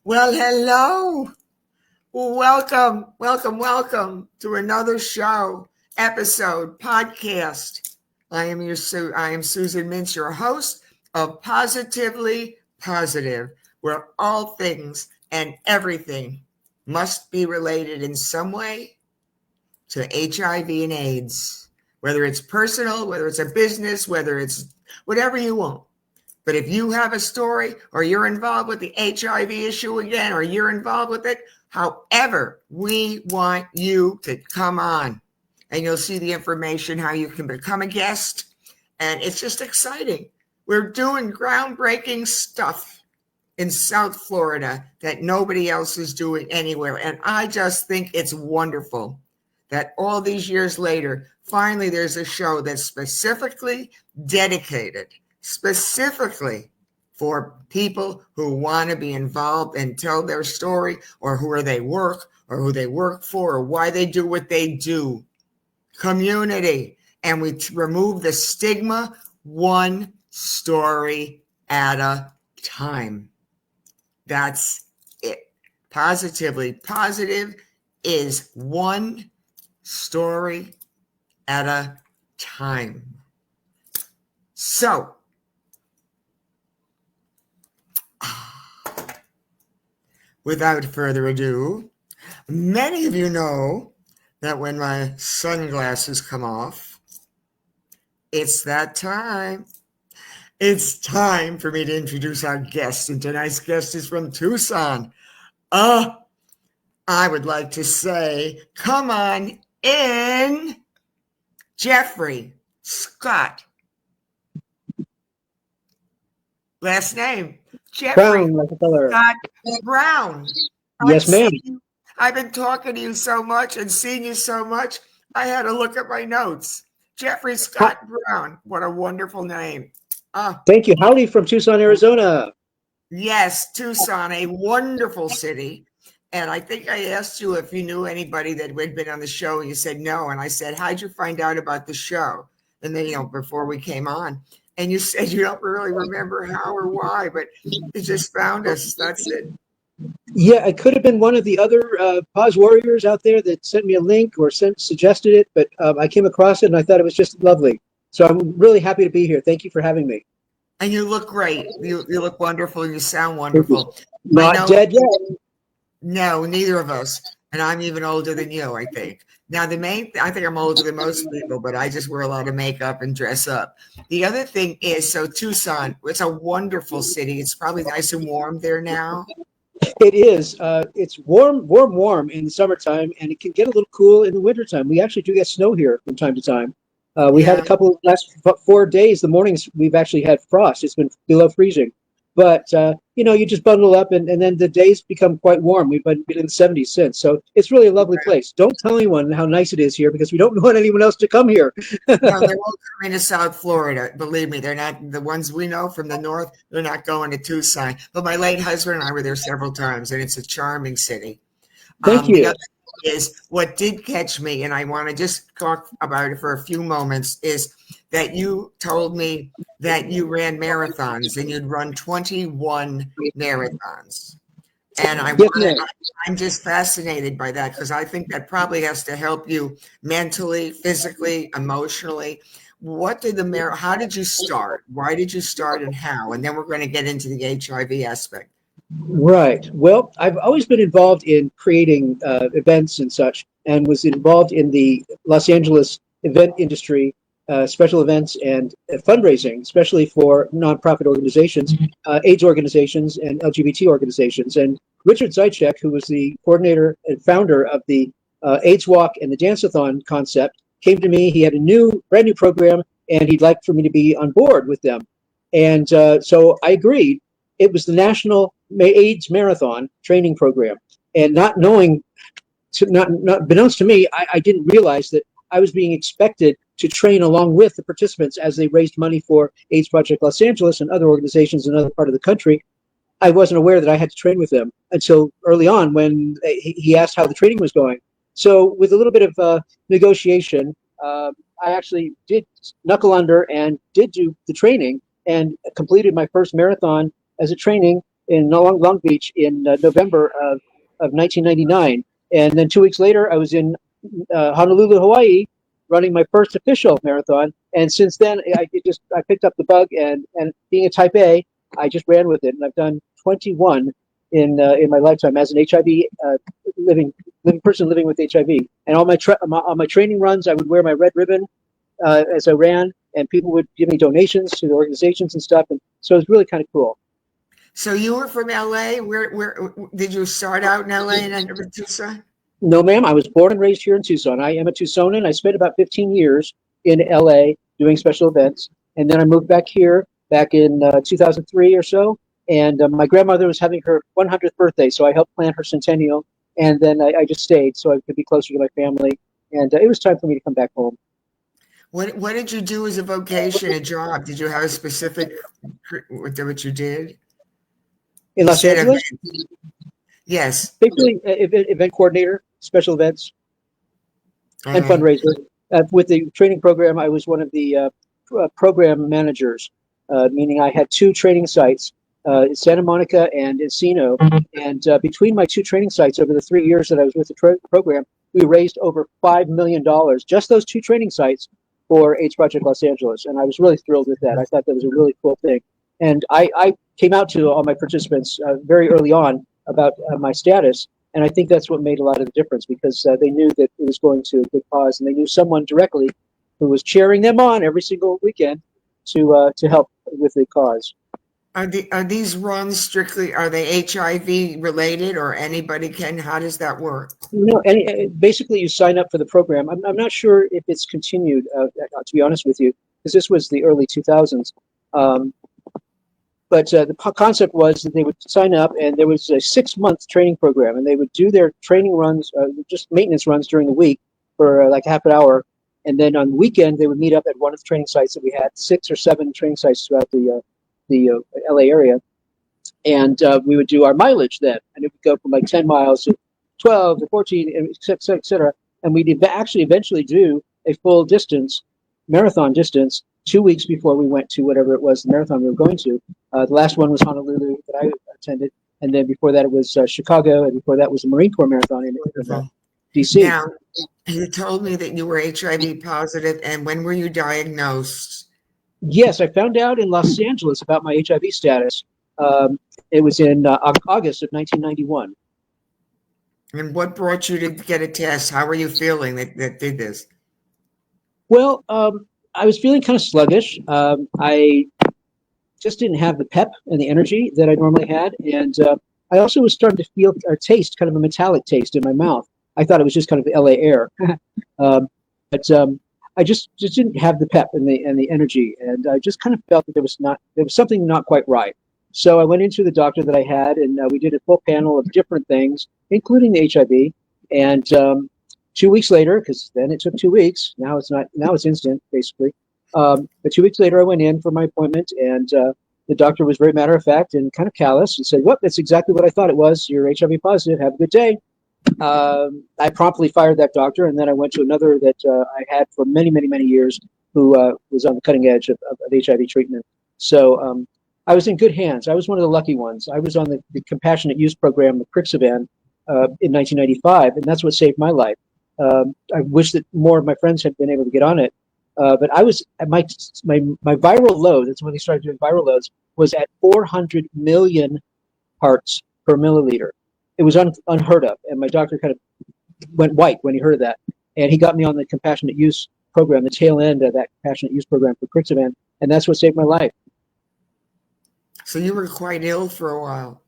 Well, hello. Welcome to another show, episode, podcast. I am Susan Mintz, your host of Positively Positive, where all things and everything must be related in some way to HIV and AIDS, whether it's personal, whether it's a business, whether it's whatever you want. But if you have a story or you're involved with the HIV issue again, or you're involved with it, however, we want you to come on and you'll see the information, how you can become a guest. And it's just exciting. We're doing groundbreaking stuff in South Florida that nobody else is doing anywhere. And I just think it's wonderful that all these years later, finally, there's a show that's specifically dedicated specifically for people who want to be involved and tell their story, or who they work, or who they work for, or why they do what they do. Community. And we remove the stigma one story at a time. That's it. Positively Positive is one story at a time. So, without further ado, many of you know that when my sunglasses come off, it's that time. It's time for me to introduce our guest, and tonight's guest is from Tucson. I would like to say, come on in, Jeffrey Scott. Last name, Jeffrey Brown, like a color. Scott Brown. Yes, ma'am. I've been talking to you so much and seeing you so much, I had to look at my notes. Jeffrey Scott Brown. What a wonderful name. Thank you. Howdy from Tucson, Arizona. Yes, Tucson, a wonderful city. And I think I asked you if you knew anybody that had been on the show, and you said no. And I said, how'd you find out about the show? And then, before we came on. And you said you don't really remember how or why, but you just found us. That's it. Yeah, it could have been one of the other Pause Warriors out there that sent me a link or suggested it, but I came across it and I thought it was just lovely. So I'm really happy to be here. Thank you for having me. And you look great. You look wonderful. You sound wonderful. Not dead yet. No, neither of us. And I'm even older than you, I think. Now, I think I'm older than most people, but I just wear a lot of makeup and dress up. The other thing is, so Tucson, it's a wonderful city. It's probably nice and warm there now. It is. It's warm in the summertime, and it can get a little cool in the wintertime. We actually do get snow here from time to time. We had a couple last 4 days. The mornings we've actually had frost. It's been below freezing. But, you just bundle up and then the days become quite warm. We've been in the 70s since. So it's really a lovely place. Don't tell anyone how nice it is here because we don't want anyone else to come here. No, they're all coming to South Florida. Believe me, they're not the ones we know from the north. They're not going to Tucson. But my late husband and I were there several times, and it's a charming city. Thank you. The other thing is, what did catch me, and I want to just talk about it for a few moments, is that you told me that you ran marathons and you'd run 21 marathons. And I'm just fascinated by that because I think that probably has to help you mentally, physically, emotionally. How did you start? Why did you start and how? And then we're going to get into the HIV aspect. Right. Well, I've always been involved in creating events and such, and was involved in the Los Angeles event industry, special events and fundraising, especially for nonprofit organizations, AIDS organizations, and LGBT organizations. And Richard Zaitchek, who was the coordinator and founder of the AIDS Walk and the Dance-a-thon concept, came to me. He had a brand new program, and he'd like for me to be on board with them. And so I agreed. It was the National AIDS Marathon training program. And not beknownst to me, I didn't realize that I was being expected to train along with the participants as they raised money for AIDS Project Los Angeles and other organizations in other part of the country. I wasn't aware that I had to train with them until early on when he asked how the training was going. So with a little bit of negotiation, I actually did knuckle under and did do the training and completed my first marathon as a training in Long Beach in November of 1999. And then 2 weeks later, I was in Honolulu, Hawaii, running my first official marathon. And since then, I picked up the bug, and being a type A, I just ran with it. And I've done 21 in my lifetime as an HIV living person living with HIV. And all my training runs, I would wear my red ribbon as I ran, and people would give me donations to the organizations and stuff. And so it was really kind of cool. So you were from LA? Where did you start out in LA and end up in Tucson? No, ma'am. I was born and raised here in Tucson. I am a Tucsonan. I spent about 15 years in LA doing special events. And then I moved back here back in 2003 or so. And my grandmother was having her 100th birthday, so I helped plan her centennial. And then I just stayed so I could be closer to my family. And it was time for me to come back home. What did you do as a vocation, a job? Did you have a specific what you did? In Los Angeles? Yes. Basically, event coordinator, special events, and fundraiser. With the training program, I was one of the program managers, meaning I had 2 training sites, in Santa Monica and Encino. And between my 2 training sites over the 3 years that I was with the program, we raised over $5 million, just those 2 training sites for AIDS Project Los Angeles. And I was really thrilled with that. I thought that was a really cool thing. And I came out to all my participants very early on about my status. And I think that's what made a lot of the difference, because they knew that it was going to a good cause, and they knew someone directly who was cheering them on every single weekend to help with the cause. Are these runs strictly, are they HIV related, or anybody can? How does that work? No, basically you sign up for the program. I'm not sure if it's continued, to be honest with you, because this was the early 2000s. But the concept was that they would sign up, and there was a 6-month training program, and they would do their training runs, just maintenance runs during the week for like half an hour. And then on the weekend, they would meet up at one of the training sites that we had, 6 or 7 training sites throughout the LA area. And we would do our mileage then, and it would go from like 10 miles to 12 to 14, et cetera. And we'd actually eventually do a full distance, marathon distance, 2 weeks before we went to whatever it was, the marathon we were going to. The last one was Honolulu that I attended. And then before that, it was Chicago. And before that was the Marine Corps Marathon in DC. Now, you told me that you were HIV positive. And when were you diagnosed? Yes, I found out in Los Angeles about my HIV status. It was in August of 1991. And what brought you to get a test? How were you feeling that did this? Well, I was feeling kind of sluggish. I just didn't have the pep and the energy that I normally had. And I also was starting to feel or taste kind of a metallic taste in my mouth. I thought it was just kind of LA air. But I just didn't have the pep and the energy. And I just kind of felt that there was something not quite right. So I went into the doctor that I had, and we did a full panel of different things, including the HIV. And 2 weeks later, because then it took 2 weeks. Now it's instant, basically. But 2 weeks later, I went in for my appointment, and the doctor was very matter of fact and kind of callous and said, "Well, that's exactly what I thought it was. You're HIV positive. Have a good day." I promptly fired that doctor, and then I went to another that I had for many, many, many years, who was on the cutting edge of HIV treatment. So I was in good hands. I was one of the lucky ones. I was on the compassionate use program, the Crixivan, in 1995, and that's what saved my life. I wish that more of my friends had been able to get on it. But I was at my viral load. That's when they started doing viral loads. Was at 400 million parts per milliliter. It was unheard of, and my doctor kind of went white when he heard of that. And he got me on the compassionate use program, the tail end of that compassionate use program for Crixivan, and that's what saved my life. So you were quite ill for a while.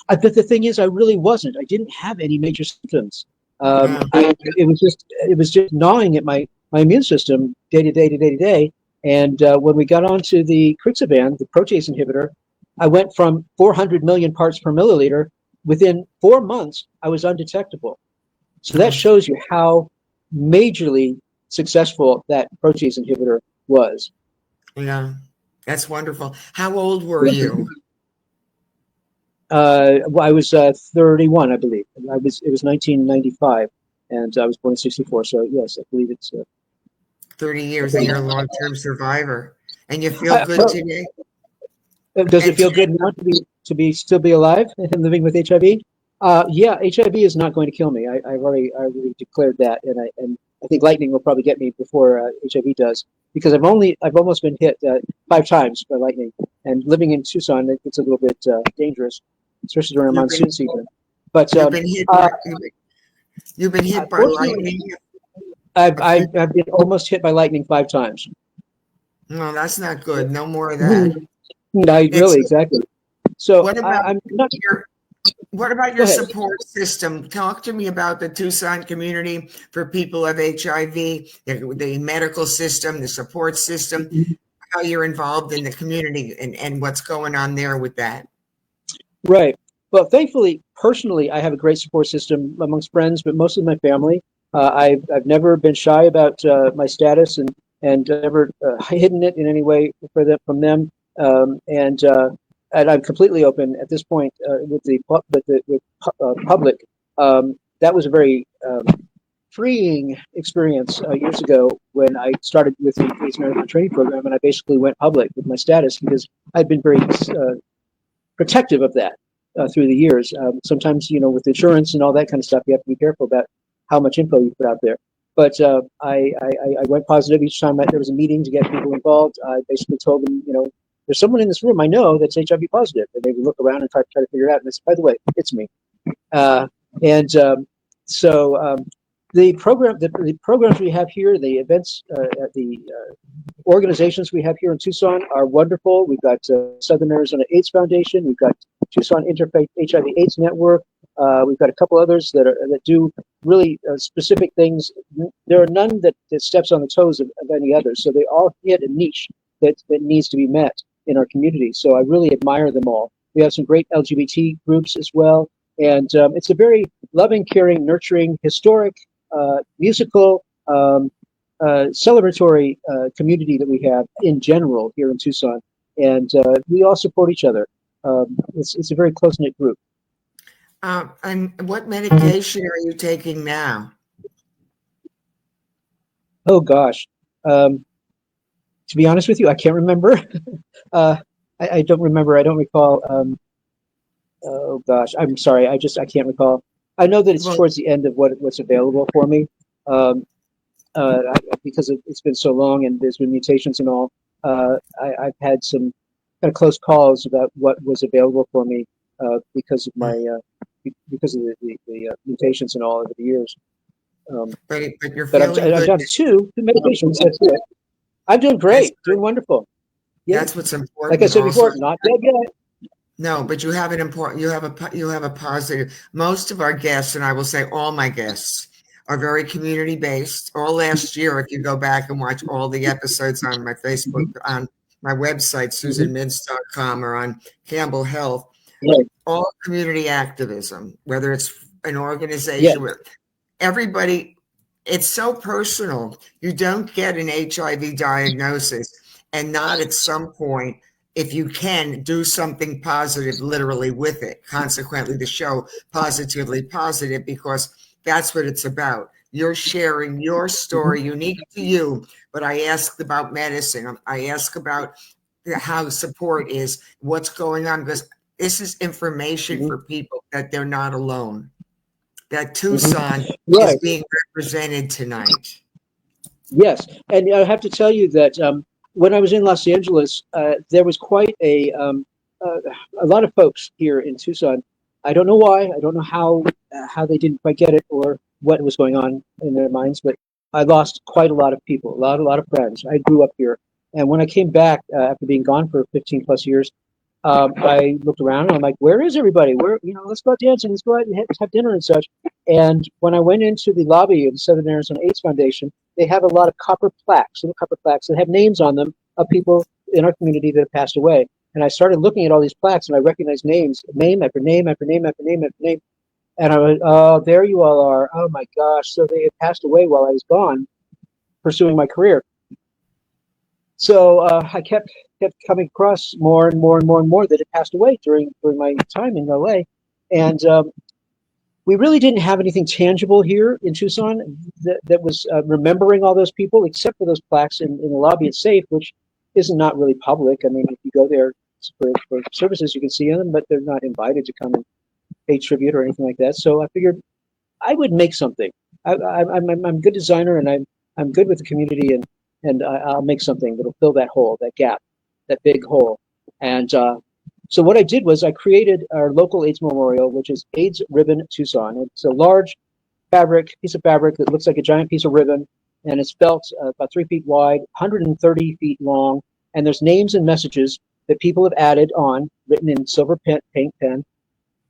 But the thing is, I really wasn't. I didn't have any major symptoms. It was just gnawing at my immune system day to day. And when we got onto the Crixivan, the protease inhibitor, I went from 400 million parts per milliliter. Within 4 months, I was undetectable. So that shows you how majorly successful that protease inhibitor was. Yeah, that's wonderful. How old were you? I was 31, I believe. It was 1995, and I was born in 64. So yes, I believe it's 30 years, and you're a long-term survivor, and you feel good today. Does it feel good now to be still be alive and living with HIV. Yeah, HIV is not going to kill me. I've already declared that, and I think lightning will probably get me before HIV does, because I've almost been hit 5 times by lightning, and living in Tucson, it's a little bit dangerous, especially during a You've been monsoon season. But you've been hit uh, by you've been hit by fortunately, lightning I've, a few. I've been almost hit by lightning 5 times. No, that's not good. No more of that. Mhm. I It's really exactly. So what about I'm not. your what about Go your ahead. support system? Talk to me about the Tucson community for people of HIV, the medical system, the support system, how you're involved in the community and what's going on there with that. Right. Well, thankfully, personally, I have a great support system amongst friends, but mostly my family. I've never been shy about my status, and never hidden it in any way from them. And I'm completely open at this point with the public. That was a very freeing experience years ago when I started with the AIDS Management Training Program, and I basically went public with my status because I'd been very protective of that through the years. Sometimes, with insurance and all that kind of stuff, you have to be careful about how much info you put out there. But I went positive each time there was a meeting to get people involved. I basically told them, there's someone in this room I know that's HIV positive, and they would look around and try to figure it out. And I said, by the way, it's me. Uh, and so the programs we have here, the events, the organizations we have here in Tucson are wonderful. We've got Southern Arizona AIDS Foundation. We've got Tucson Interfaith HIV/AIDS Network. We've got a couple others that do really specific things. There are none that steps on the toes of any others. So they all hit a niche that needs to be met in our community. So I really admire them all. We have some great LGBT groups as well. And it's a very loving, caring, nurturing, historic, musical, celebratory community that we have in general here in Tucson, and we all support each other. It's a very close knit group. And what medication are you taking now? Oh gosh, to be honest with you, I can't remember. I don't remember. I don't recall. Oh gosh, I'm sorry. I can't recall. I know that it's Well, towards the end of what's available for me. Um, because it's been so long and there's been mutations and all, I've had some kind of close calls about what was available for me because of because of the mutations and all over the years. but you're But feeling I've good. done two medications. That's it. I'm doing That's great, doing wonderful. Yeah, that's what's like I important. said Also, before, not dead yet. no, but you have an important. You have a positive. Most of our guests, and I will say all my guests, are very community based. All last year, if you go back and watch all the episodes on my Facebook, on my website, Mhm. susanmintz.com, or on Campbell Health, Right. all community activism, whether it's an Yes. organization where everybody, it's so personal. You don't get an HIV diagnosis and not at some point, if you can, do something positive literally with it. Consequently, the show Positively Positive, because that's what it's about. You're sharing your Mhm. story unique to you, but I ask about medicine. I ask about how support is, what's going on, because this is information Mhm. for people that they're not alone, that Mhm. Tucson is Right. being represented tonight. Yes, and I have to tell you that when I was in Los Angeles, there was quite uh, a lot of folks here in Tucson. I don't know why. I don't know how they didn't quite get it or what was going on in their minds. But I lost quite a lot of people, a lot of friends. I grew up here, and when I came back after being gone for 15 plus years, I looked around and I'm like, where is everybody? Where, let's go out dancing, let's go out and have dinner and such. And when I went into the lobby of the Southern Arizona AIDS Foundation, they have a lot of little copper plaques that have names on them of people in our community that have passed away. And I started looking at all these plaques and I recognized names, name after name after name after name after name. And I was, oh, there you all are. Oh my gosh. So they had passed away while I was gone pursuing my career. So I kept coming across more and more and more and more that had passed away during my time in LA, and we really didn't have anything tangible here in Tucson that was remembering all those people, except for those plaques in the lobby at Safe, which is not really public. I mean, if you go there, for services. You can see them, but they're not invited to come and pay tribute or anything like that. So I figured I would make something. I'm a good designer, and I'm good with the community, and I'll make something that'll fill that hole, that gap, that big hole. And so what I did was I created our local AIDS memorial, which is AIDS Ribbon Tucson. It's a large piece of fabric that looks like a giant piece of ribbon, and it's felt about 3 feet wide, 130 feet long, and there's names and messages that people have added on, written in silver paint pen,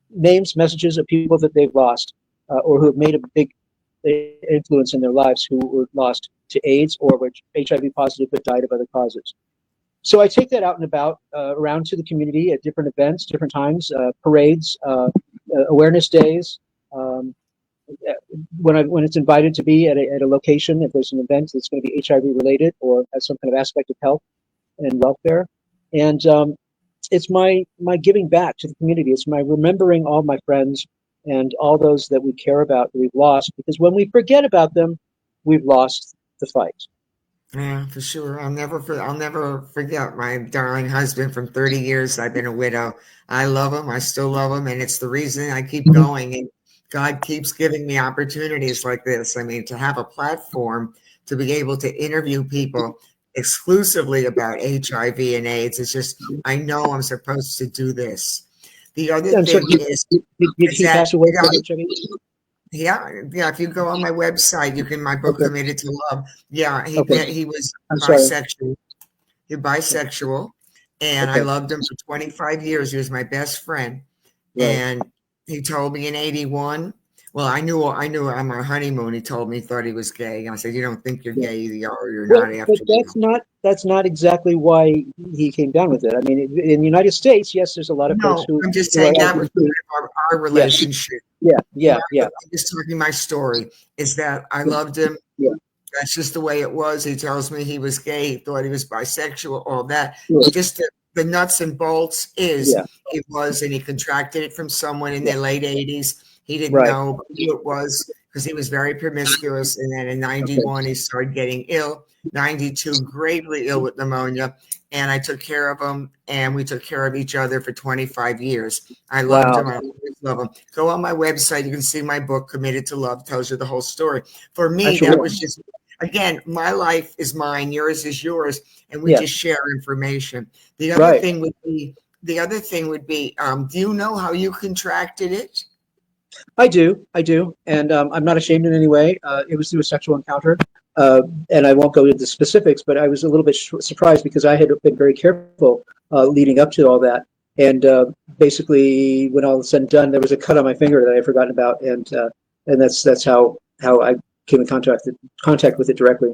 names, messages of people that they've lost or who have made a big influence in their lives, who were lost to AIDS or were HIV positive but died of other causes. So I take that out and about around to the community at different events, different times, parades, awareness days. When it's invited to be at a location, if there's an event that's going to be HIV related or has some kind of aspect of health and welfare, and it's my giving back to the community. It's my remembering all my friends and all those that we care about that we've lost, because when we forget about them, we've lost the fight. Yeah, for sure. I'll never forget my darling husband from 30 years. I've been a widow. I love him. I still love him. And it's the reason I keep going. And God keeps giving me opportunities like this. I mean, to have a platform to be able to interview people exclusively about HIV and AIDS. It's just, I know I'm supposed to do this. The other I'm thing sorry, is did he that, pass away you know, from HIV? yeah. If you go on my website, you can, my book, Okay. Committed to Love. Yeah, Okay. he was I'm sorry. bisexual. He's bisexual, and I Okay. loved him for 25 years. He was my best friend. Right. And he told me in 81, well, I knew on our honeymoon, he told me he thought he was gay. And I said, you don't think you're Yeah. gay, you're Well, not but after that's not exactly why he came down with it. I mean, in the United States, yes, there's a lot of folks No, I'm just who are saying that was LGBT. our Yeah. relationship. Yeah. Yeah. Yeah. I'm just talking my story is that I Yeah. loved him. Yeah. That's just the way it was. He tells me he was gay. He thought he was bisexual, all that. Yeah. Just the nuts and bolts is Yeah. it was, and he contracted it from someone in Yeah. their late 80s. He didn't Right. know who it was because he was very promiscuous. And then in Okay. 91, he started getting ill. 92, gravely ill with pneumonia. And I took care of him, and we took care of each other for 25 years. I loved Wow. him. I always love him. Go on my website. You can see my book, Committed to Love, tells you the whole story. For me, Actually, that was just, again, my life is mine, yours is yours, and we yeah. just share information. Right. The other thing would be, do you know how you contracted it? I do, and I'm not ashamed in any way. It was through a sexual encounter, and I won't go into the specifics, but I was a little bit surprised because I had been very careful leading up to all that. And basically, when all was said and done, there was a cut on my finger that I had forgotten about, and that's how I came in contact with it directly.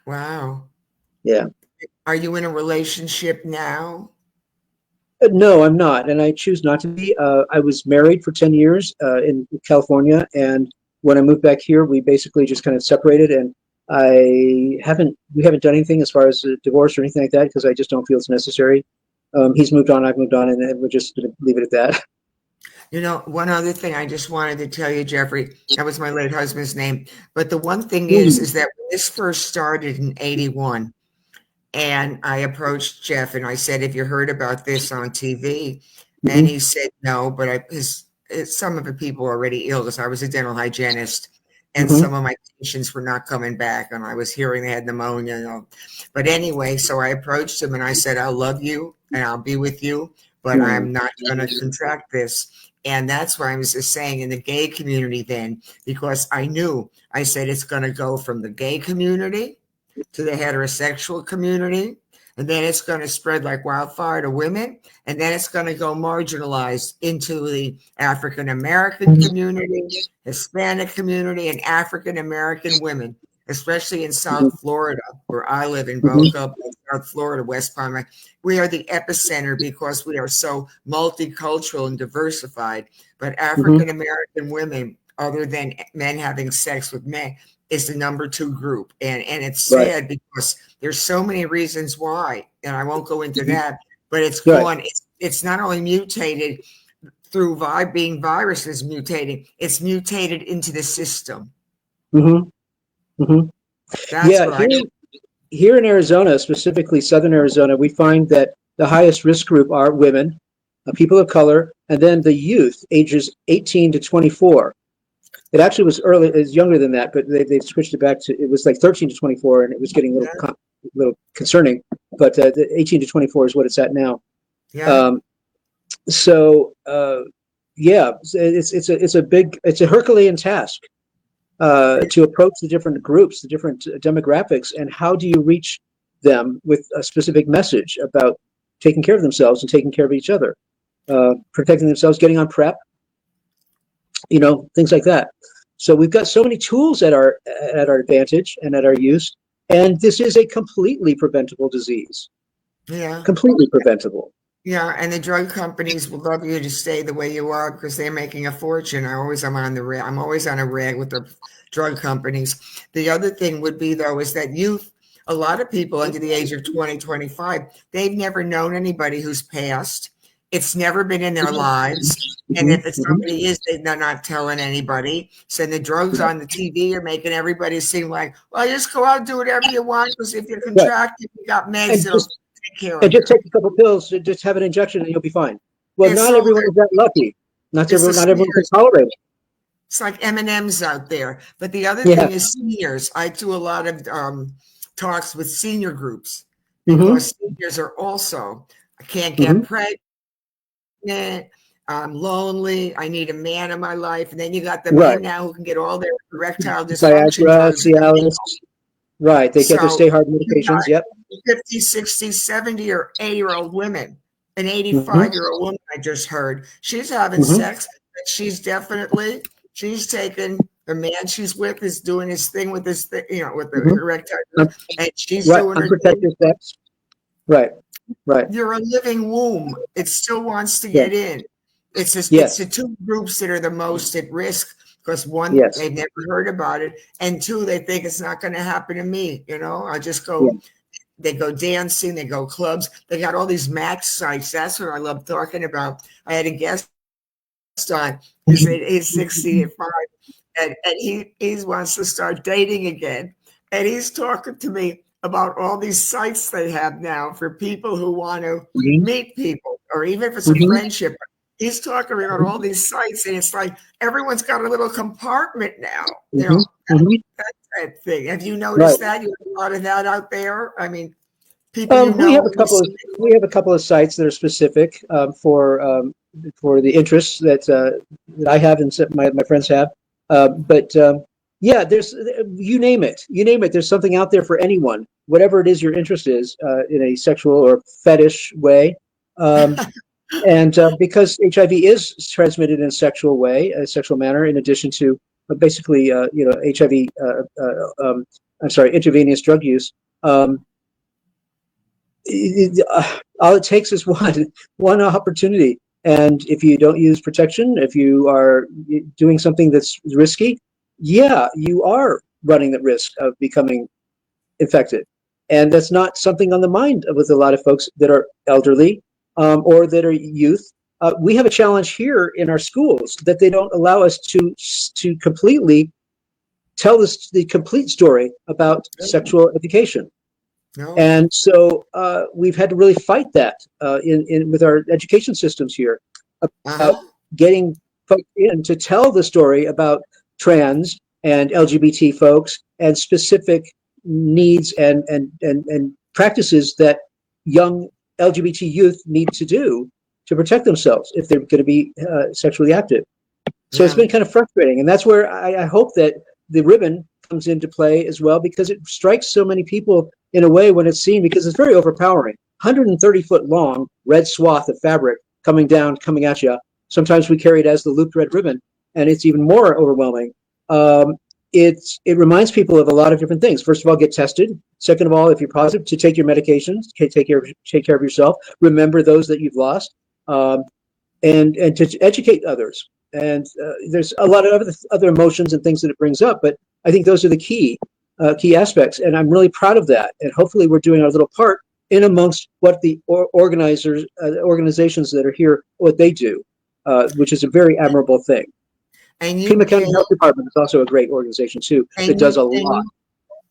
Wow. Yeah. Are you in a relationship now? No, I'm not, and I choose not to be. I was married for 10 years in California, and when I moved back here, we basically just kind of separated, and we haven't done anything as far as a divorce or anything like that because I just don't feel it's necessary. He's moved on, I've moved on, and we're just going to leave it at that. You know, one other thing I just wanted to tell you, Jeffrey, that was my late husband's name. But the one thing is that when this first started in 81, and I approached Jeff and I said, "Have you heard about this on TV?" And he said, "No," but some of the people were already ill because I was a dental hygienist, and some of my patients were not coming back, and I was hearing they had pneumonia. You know. But anyway, so I approached him and I said, "I'll love you and I'll be with you, but I'm not going to contract this." And that's why I was just saying in the gay community then, because I said it's going to go from the gay community to the heterosexual community, and then it's going to spread like wildfire to women, and then it's going to go marginalized into the African American community, Hispanic community, and African American women, especially in South Florida, where I live in Boca, South Florida, West Palm. We are the epicenter because we are so multicultural and diversified. But African American women, other than men having sex with men, is the number 2 group. And it's sad because there's so many reasons why, and I won't go into that, but it's gone. It's not only mutated through being viruses mutating, it's mutated into the system. That's Yeah, here in Arizona, specifically Southern Arizona, we find that The highest risk group are women, people of color, and then the youth, ages 18 to 24. It actually was early, it was younger than that, but they've switched it back to, it was like 13 to 24, and it was getting a little concerning. But the 18 to 24 is what it's at now. Yeah. So yeah, it's a Herculean task to approach the different groups, the different demographics, and how do you reach them with a specific message about taking care of themselves and taking care of each other, protecting themselves, getting on PrEP, things like that. So we've got so many tools at our advantage and at our use, and this is a completely preventable disease. Yeah. Completely preventable. Yeah, and the drug companies will love you to stay the way you are because they're making a fortune. I'm always on a rag with the drug companies. The other thing would be, though, is that a lot of people under the age of 20, 25, they've never known anybody who's passed. It's never been in their lives. And if it's somebody they're not telling anybody. So the drugs on the TV are making everybody seem like, well, just go out and do whatever you want because if you're contracted, you got meds, it'll take care of you. And just take a couple pills, just have an injection, and you'll be fine. Well, not everyone is that lucky. Not everyone can tolerate it. It's like M&Ms out there. But the other thing is seniors. I do a lot of talks with senior groups because seniors are also, I can't get pregnant, I'm lonely, I need a man in my life. And then you got the men now who can get all their erectile dysfunction drugs. Right, they get their stay hard medications, 50, 60, 70 or 80-year-old women. An 85-year-old woman I just heard. She's having sex, but she's taking the man she's with is doing his thing with this thing, with the erectile, and she's doing unprotected sex. Right. You're a living womb. It still wants to get in. It's just it's the two groups that are the most at risk because one, they've never heard about it, and two, they think it's not going to happen to me. I just go. They go dancing, they go clubs. They got all these match sites. That's what I love talking about. I had a guest on. He's 65, and he wants to start dating again. And he's talking to me about all these sites they have now for people who want to meet people, or even if it's a friendship. He's talking about all these sites, and it's like everyone's got a little compartment now. That type thing. Have you noticed that? You have a lot of that out there. I mean, people we have a couple of sites that are specific for the interests that I have and my friends have. There's you name it. There's something out there for anyone, whatever it is your interest is in a sexual or fetish way. And because HIV is transmitted in a sexual way, a sexual manner, in addition to basically, HIV, intravenous drug use. All it takes is one opportunity. And if you don't use protection, if you are doing something that's risky, you are running the risk of becoming infected. And that's not something on the mind with a lot of folks that are elderly or that are youth. We have a challenge here in our schools that they don't allow us to completely tell the complete story about sexual education. No. And so we've had to really fight that with our education systems here about getting folks in to tell the story about trans and LGBT folks and specific needs and practices that young LGBT youth need to do to protect themselves if they're going to be sexually active. So it's been kind of frustrating. And that's where I hope that the ribbon comes into play as well, because it strikes so many people in a way when it's seen, because it's very overpowering. 130-foot long red swath of fabric coming at you. Sometimes we carry it as the looped red ribbon, and it's even more overwhelming. It reminds people of a lot of different things. First of all, get tested. Second of all, if you're positive, to take your medications, take care of yourself. Remember those that you've lost, and to educate others. And there's a lot of other emotions and things that it brings up, but I think those are the key aspects, and I'm really proud of that. And hopefully, we're doing our little part in amongst what the organizations that are here, what they do, which is a very admirable thing. And Pima County Health Department is also a great organization too that does a lot.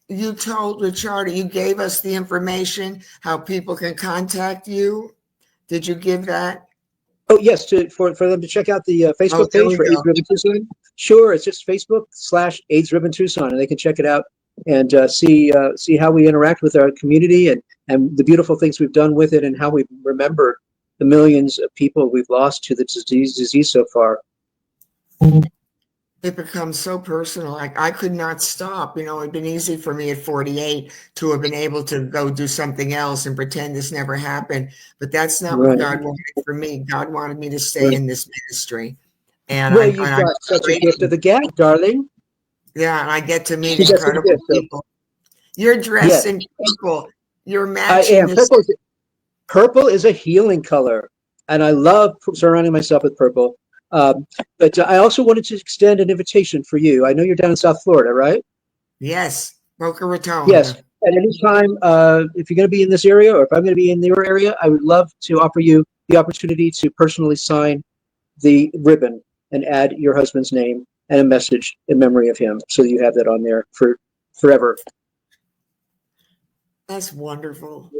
you told Richard, you gave us the information how people can contact you. Did you give that? Oh yes, for them to check out the Oh, Facebook there page we for AIDS go. Ribbon Tucson. Sure, it's just Facebook/AIDS Ribbon Tucson, and they can check it out and see how we interact with our community and the beautiful things we've done with it, and how we've remembered the millions of people we've lost to the disease so far. It becomes so personal. Like I could not stop. It'd been easy for me at 48 to have been able to go do something else and pretend this never happened. But that's not what Right, God wanted for me. God wanted me to stay right. in this ministry. And Well, I'm, you've and I'm got such a gift grateful. of the gab, darling. Yeah, and I get to meet You got such a incredible gift. So, people. You're dressed yes, in purple. You're I matching am. this. Purple is a healing color, and I love surrounding myself with purple. But I also wanted to extend an invitation for you. I know you're down in South Florida, right? Yes, Boca Raton. Yes. At any time, if you're going to be in this area, or if I'm going to be in your area, I would love to offer you the opportunity to personally sign the ribbon and add your husband's name and a message in memory of him, so that you have that on there for forever. That's wonderful.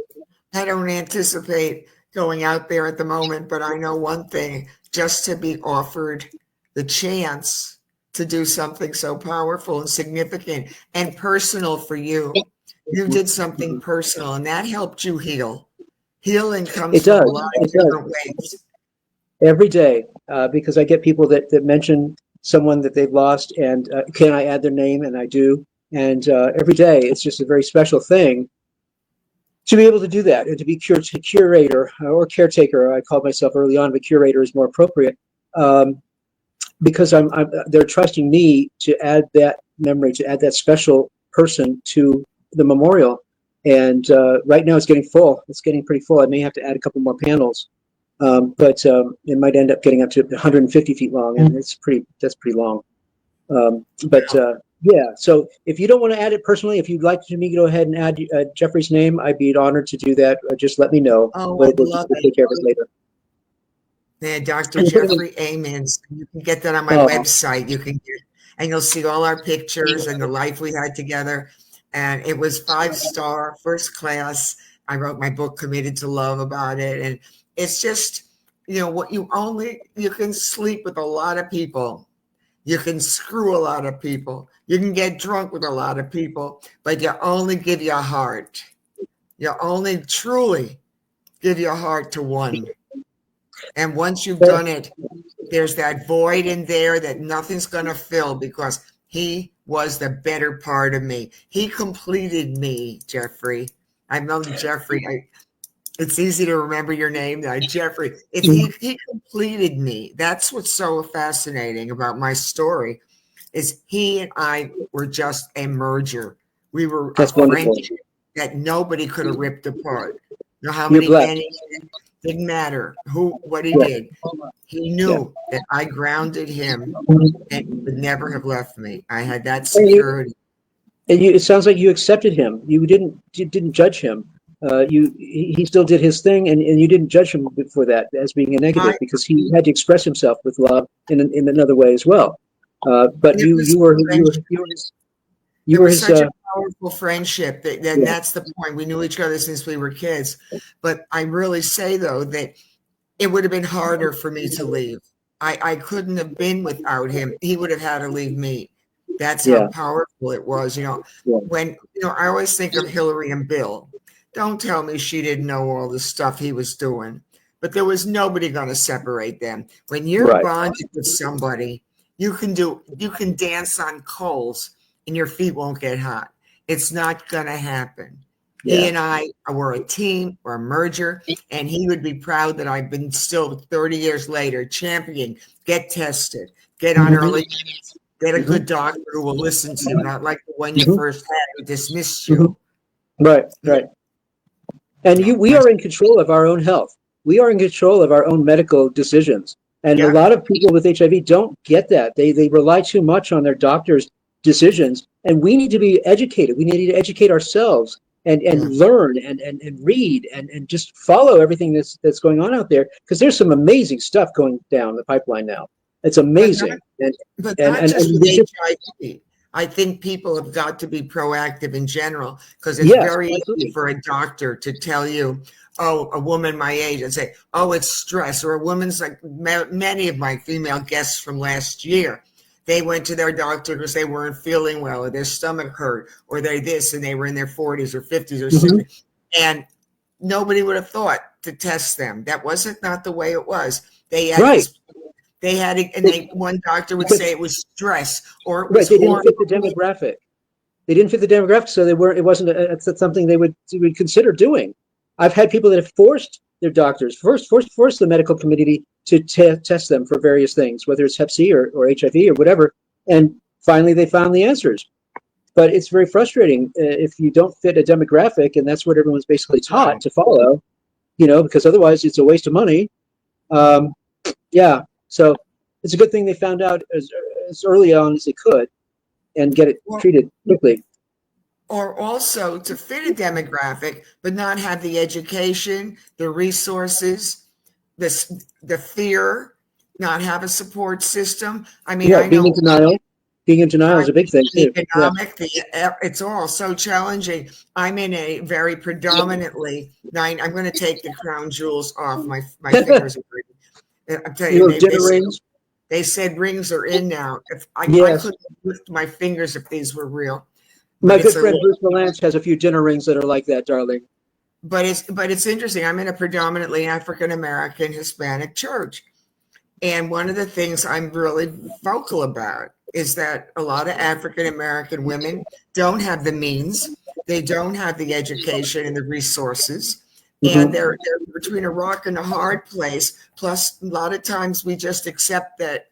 I don't anticipate going out there at the moment, but I know one thing, just to be offered the chance to do something so powerful and significant and personal for you. You did something personal and that helped you heal. Healing comes It from a does. lot of It does. different ways. Every day, because I get people that mention someone that they've lost, and can I add their name? And I do. And every day, it's just a very special thing to be able to do that, and to be curator or caretaker. I called myself early on, but curator is more appropriate, because they're trusting me to add that memory, to add that special person to the memorial. And right now, it's getting full. It's getting pretty full. I may have to add a couple more panels. But it might end up getting up to 150 feet long, and that's pretty long. But yeah, so if you don't want to add it personally, if you'd like to me go ahead and add Jeffrey's name, I'd be honored to do that. Just let me know. Oh, We'll, I'd we'll, love we'll it. take care of it later. Yeah, Dr. Jeffrey Amens. You can get that on my Oh, website. You can get, and you'll see all our pictures and the life we had together. And it was 5-star, first class. I wrote my book, Committed to Love, about it. And it's just, what you can sleep with a lot of people. You can screw a lot of people. You can get drunk with a lot of people, but you only give your heart. You only truly give your heart to one. And once you've done it, there's that void in there that nothing's going to fill, because he was the better part of me. He completed me, Jeffrey. I've known Jeffrey. It's easy to remember your name now, Jeffrey. He completed me. That's what's so fascinating about my story, is he and I were just a merger. We were a that's wonderful. friendship that nobody could have ripped apart. You know how You're many blessed. men didn't matter what he Yeah, did. He yeah. knew that I grounded him and he would never have left me. I had that And security. it sounds like you accepted him. You didn't judge him. He still did his thing, and you didn't judge him for that as being a I, negative, because he had to express himself with love in another way as well. But and it you was you were you were friendship. you were his you It were was his such a powerful friendship and yeah, that's the point. We knew each other since we were kids. But I really say, though, that it would have been harder for me to leave. I couldn't have been without him. He would have had to leave me. That's how yeah, powerful it was. yeah, When, I always think of Hillary and Bill. Don't tell me she didn't know all the stuff he was doing, but there was nobody going to separate them. When you're right, bonded with somebody, you can dance on coals and your feet won't get hot. It's not going to happen. He yeah. and I were a team or a merger, and he would be proud that I've been still 30 years later champion. Get tested, get on Hmm. early, get a Hmm. good doctor who will listen to you, not like the one you Hmm. first had who dismissed Hmm. you. Right, right. And we My, are in control of our own health. We are in control of our own medical decisions. And a yeah, lot of people with HIV don't get that. They rely too much on their doctor's decisions. And we need to be educated. We need to educate ourselves and yeah. learn and read and just follow everything that's going on out there. Because there's some amazing stuff going down the pipeline now. It's But not, amazing. And but and not and, just and with we just HIV. I think people have got to be proactive in general, because it's Yes, very easy absolutely. for a doctor to tell you, oh, a woman my age, and say, oh, it's stress. Or a woman's like many of my female guests from last year. They went to their doctor because they weren't feeling well, or their stomach hurt, or they this, and they were in their 40s or 50s or Hmm. 60s. And nobody would have thought to test them. That wasn't not the way it was. They had Right. this, they had it, and they, one doctor would say it was stress or it Right. was They didn't hormone. fit the demographic. They didn't fit the demographic, so they weren't. It wasn't. It's not something they would consider doing. I've had people that have forced their doctors, forced the medical community to test them for various things, whether it's Hep C or HIV or whatever, and finally they found the answers. But it's very frustrating if you don't fit a demographic, and that's what everyone's basically taught Right. to follow. Because otherwise it's a waste of money. Um, yeah, so it's a good thing they found out as early on as they could and get it Well, treated quickly. or also to fit a demographic, but not have the education, the resources, the fear, not have a support system. I mean, Right, I being in know denial. Being in denial is a big thing too. Yeah. economic, it's all so challenging. I'm in a very predominantly nine. I'm going to take the crown jewels off my fingers. I'm telling You you, know, dinner rings. they said rings are in now. If I Yes. couldn't lift my fingers if these were real, My but good it's a friend Bruce Valanche has a few dinner rings that are like that, darling. but it's interesting. I'm in a predominantly African American Hispanic church. And one of the things I'm really vocal about is that a lot of African American women don't have the means, they don't have the education and the resources, and Hmm. they're between a rock and a hard place. Plus, a lot of times we just accept that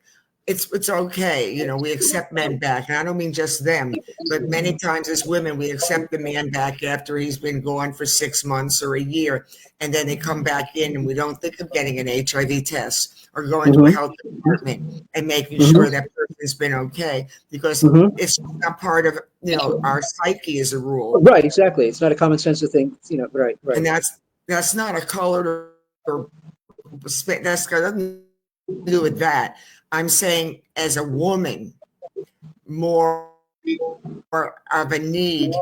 it's okay. We accept men back. And I don't mean just them, but many times as women, we accept the man back after he's been gone for 6 months or a year. And then they come back in and we don't think of getting an HIV test or going to a Hmm. health department and making sure Hmm. that person's been okay, because Hmm. it's not part of, our psyche as a rule. Right, exactly. It's not a common sense thing. Right, And right. that's not a colored or that's got nothing to do with that. I'm saying as a woman, more of a need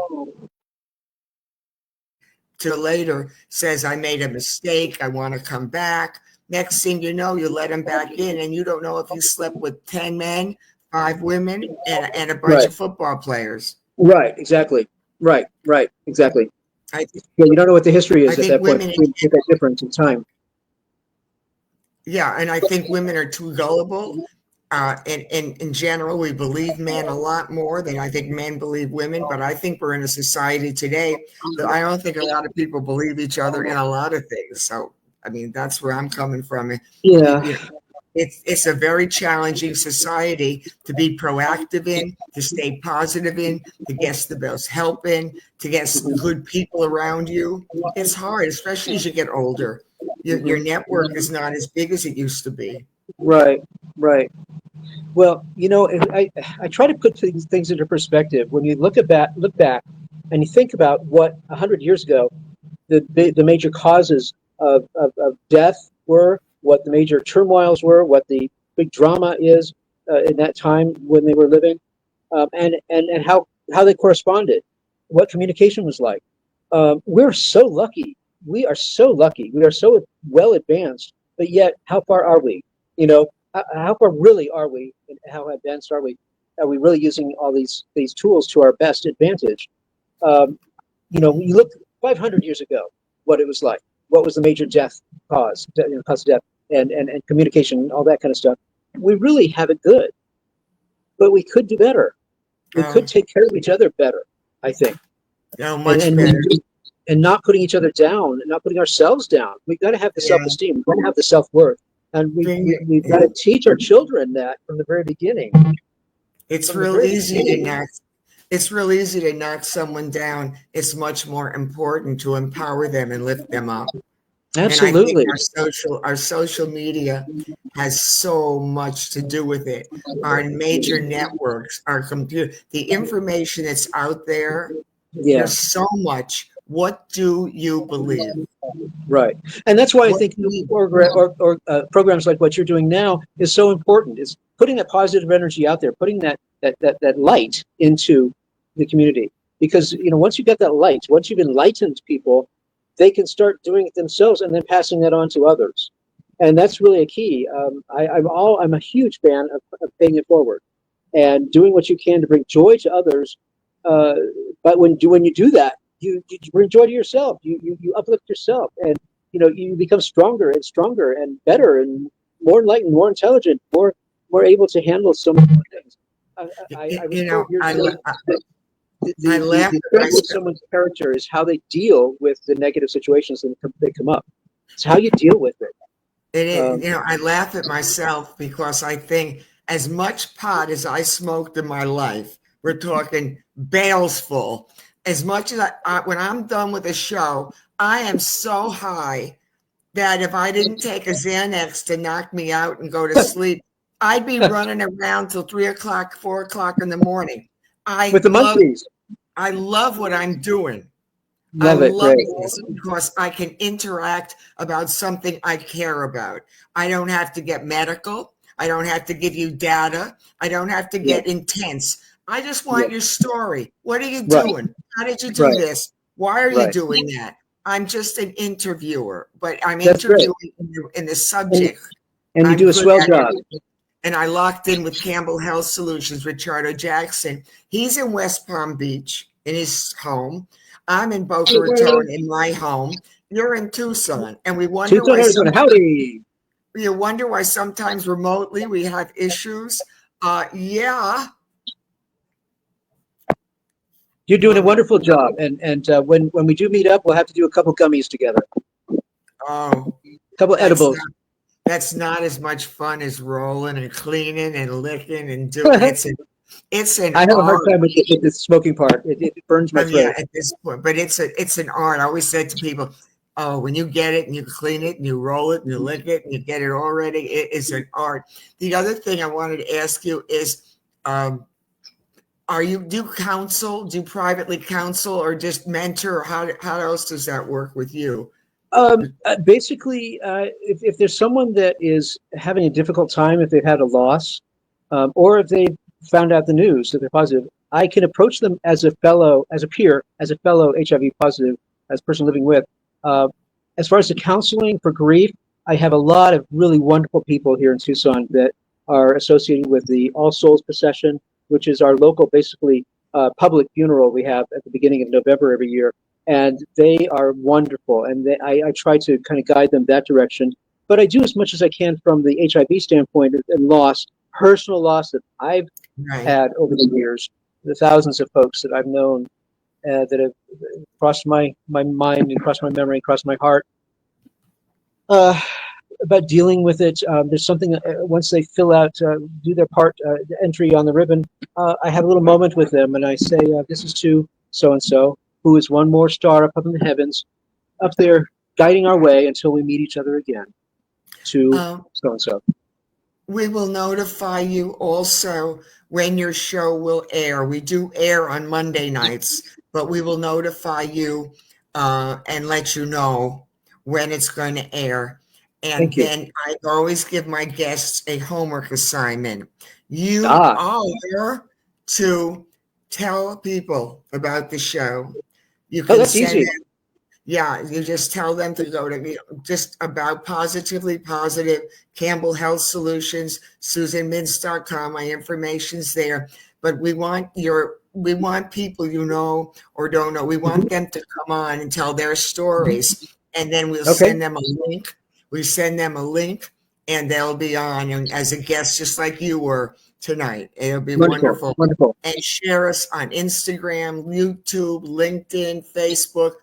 to later says, I made a mistake. I want to come back. Next thing you know, you let him back in and you don't know if he slept with 10 men, 5 women, and a bunch Right, of football players. right, exactly. Right, exactly. I, Yeah, you don't know what the history I is at think that point women, with that difference in time. yeah, and I think women are too gullible. In general, we believe men a lot more than I think men believe women. But I think we're in a society today that I don't think a lot of people believe each other in a lot of things. So, I mean, that's where I'm coming from. Yeah. You know, it's a very challenging society to be proactive in, to stay positive in, to get the best help in, to get good people around you. It's hard, especially as you get older. Your Hmm. network is not as big as it used to be. Right, right. Well, I try to put things into perspective. When you look back, and you think about what 100 years ago the major causes of death were, what the major turmoils were, what the big drama is in that time when they were living, and how they corresponded, what communication was like. We're so lucky. We are so lucky. We are so well advanced, but yet how far are we? How far really are we, and how advanced are we? Are we really using all these tools to our best advantage? Um, you look 500 years ago, what it was like. What was the major cause of death, and communication, all that kind of stuff. We really have it good, but we could do better. We could Oh, take care of each other better, I think, oh, and much and better. and not putting each other down, and not putting ourselves down. We've got to have the Yeah. self-esteem. We've got to have the self-worth, and we've got to teach our children that from the very beginning. It's From the real very easy to beginning. knock. It's real easy to knock someone down. It's much more important to empower them and lift them up. And I think Absolutely. our social media has so much to do with it. Our major networks, our computer, the information that's out there. Yeah. There's so much. What do you believe? Right. And that's why I What think do you programs like what you're doing now is so important. Is putting that positive energy out there, putting that light into the community. Because once you get that light, once you've enlightened people, they can start doing it themselves and then passing that on to others. And that's really a key. I'm a huge fan of paying it forward and doing what you can to bring joy to others. Uh, but when you do that, you bring joy to yourself. You uplift yourself, and you become stronger and stronger and better and more enlightened, more intelligent, more able to handle so many more things. I was told years ago that I the laugh at strength of myself. someone's character is how they deal with the negative situations that they come up. It's how you deal with it. It is, I laugh at myself because I think as much pot as I smoked in my life, we're talking bales full. As much as when I'm done with a show, I am so high that if I didn't take a Xanax to knock me out and go to sleep, I'd be running around till 3 o'clock, 4 o'clock in the morning. With the monkeys. I love what I'm doing. I Love it. love Great. this because I can interact about something I care about. I don't have to get medical. I don't have to give you data. I don't have to Yeah. get intense. I just Yeah. want your story. What are you Right. doing? How did you do Right. this? Why are you Right. doing that? I'm just an interviewer, but I'm That's great. interviewing in the subject. And you I'm do a good swell at job. it. And I locked in with Campbell Health Solutions with Charter Jackson. He's in West Palm Beach in his home. I'm in Boca Raton in my home. You're in Tucson, and we wonder Tucson, why Arizona. Howdy. you wonder why sometimes remotely we have issues. Yeah. You're doing a wonderful job. And when we do meet up, we'll have to do a couple gummies together. Oh, A couple that's edibles. not that's not as much fun as rolling and cleaning and licking and doing. It's an I have a hard art. time with the smoking part. It burns my Yeah, throat. at this point, but it's an art. I always said to people, "Oh, when you get it and you clean it and you roll it and you lick it and you get it all ready, it is an art." The other thing I wanted to ask you is, um, do you counsel, do you privately counsel, or just mentor? Or how else does that work with you? Basically, if there's someone that is having a difficult time, if they've had a loss, or if they've found out the news that they're positive, I can approach them as a fellow, as a peer, as a fellow HIV positive, as a person living with. Uh, as far as the counseling for grief, I have a lot of really wonderful people here in Tucson that are associated with the All Souls procession, which is our local, basically, public funeral we have at the beginning of November every year, and they are wonderful. And I try to kind of guide them that direction. But I do as much as I can from the HIV standpoint and loss, personal loss that I've Right. had over the years, the thousands of folks that I've known that have crossed my mind and crossed my memory, and crossed my heart. Uh, about dealing with it, there's something once they fill out, do their part, the entry on the ribbon. I have a little moment with them, and I say, "This is to so and so, who is one more star up in the heavens, up there guiding our way until we meet each other again." To so and so. We will notify you also when your show will air. We do air on Monday nights, but we will notify you and let you know when it's going to air. And Thank you. then I always give my guests a homework assignment. You Ah, are to tell people about the show. You oh, can that's send easy. them. Yeah, you just tell them to go to just about Positively Positive, Campbell Health Solutions, SusanMintz.com. My information's there. But we want people or don't know. We want them to come on and tell their stories. And then we'll Okay, send them a link. We send them a link and they'll be on and as a guest, just like you were tonight. It'll be wonderful, wonderful. wonderful. And share us on Instagram, YouTube, LinkedIn, Facebook.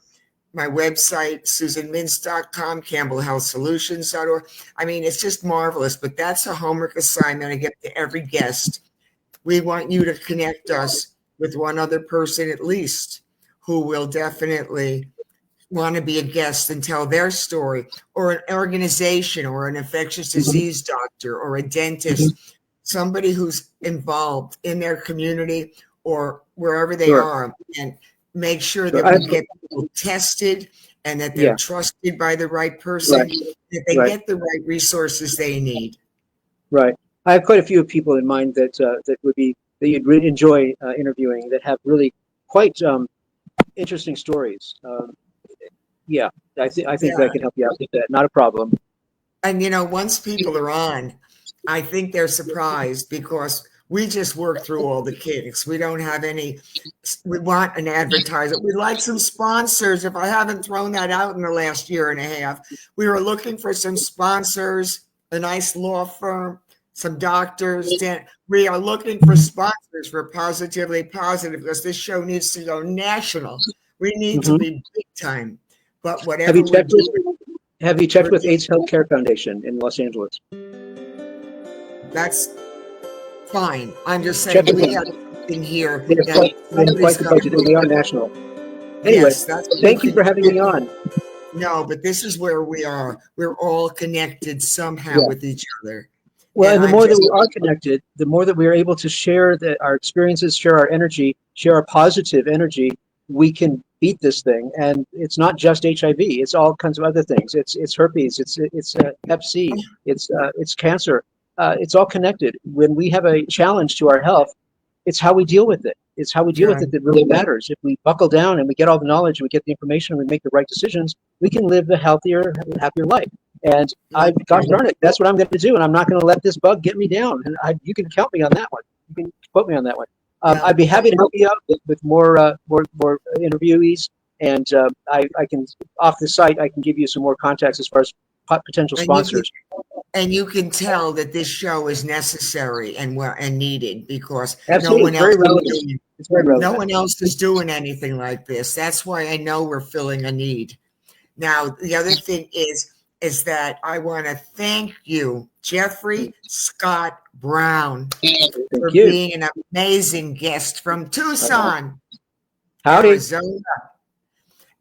My website, SusanMintz.com, CampbellHealthSolutions.org. I mean, it's just marvelous, but that's a homework assignment I give to every guest. We want you to connect us with one other person at least who will definitely want to be a guest and tell their story, or an organization or an infectious disease doctor or a dentist, somebody who's involved in their community or wherever they Sure. are. And make sure that we get people tested and that they're trusted by the right person, that they get the right resources they need. Right. I have quite a few people in mind that that you'd really enjoy interviewing, that have really quite interesting stories. I think that can help you out with that. Not a problem. And once people are on, I think they're surprised because we just work through all the kinks. We don't have any. We want an advertiser. We'd like some sponsors. If I haven't thrown that out in the last year and a half, we were looking for some sponsors, a nice law firm, some doctors. We are looking for sponsors for Positively Positive because this show needs to go national. We need to be big time. But whatever we do, have you checked with AIDS Healthcare Foundation in Los Angeles? That's fine. I'm just saying we have something here. They are national. Anyway, yes, thank you for having me on. No, but this is where we are. We're all connected somehow with each other. Well, and the more that we are connected, the more that we are able to share our experiences, share our energy, share our positive energy, we can beat this thing. And it's not just HIV; it's all kinds of other things. It's herpes, it's Hep C, it's cancer. It's all connected. When we have a challenge to our health, it's how we deal with it. It's how we deal with it that really matters. If we buckle down and we get all the knowledge, and we get the information, and we make the right decisions, we can live a healthier, happier life. And gosh darn it, that's what I'm going to do. And I'm not going to let this bug get me down. And you can count me on that one. You can quote me on that one. I'd be happy to help you out with more interviewees. And I can, off the site, I can give you some more contacts as far as potential sponsors. And you can tell that this show is necessary and needed because Absolutely. no one else is doing anything like this. That's why I know we're filling a need. Now, the other thing is that I want to thank you, Jeffrey Scott Brown, for being an amazing guest from Tucson, Arizona.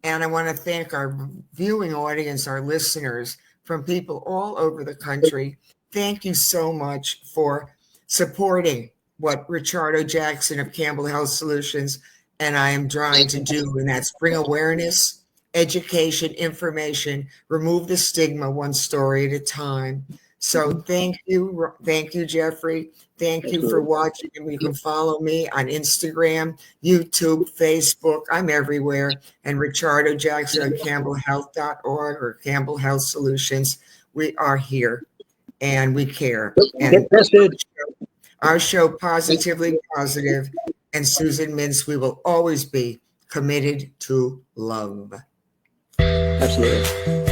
And I want to thank our viewing audience, our listeners from people all over the country. Thank you so much for supporting what Richardo Jackson of Campbell Health Solutions and I am trying to do, and that's bring awareness, education, information, remove the stigma one story at a time. So thank you, Jeffrey. Thank you for watching. And you can follow me on Instagram, YouTube, Facebook. I'm everywhere. And Richardo Jackson on CampbellHealth.org or Campbell Health Solutions. We are here and we care. And our show, Positively Positive, and Susan Mintz, we will always be committed to love. Absolutely.